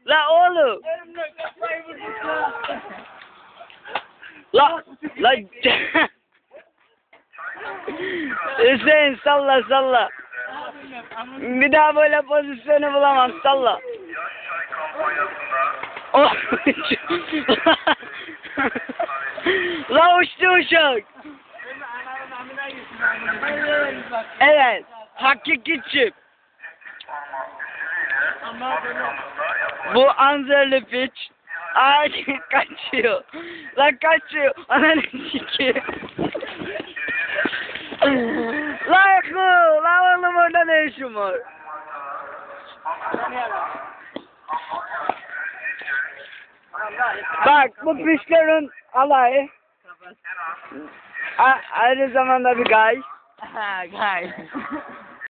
La oğlum. La Hüseyin salla. Bir daha böyle pozisyonu bulamam, salla. Oh. La uçtu uçak. Evet, hakiki çip. Bu anzerli piç. Ay kaçıyor. La kaçıyor. Ananı sikeyim. La oğlum orada ne işin var? Bak bu piçlerin alayı. Aynı zamanda bir gay. Ha, gay.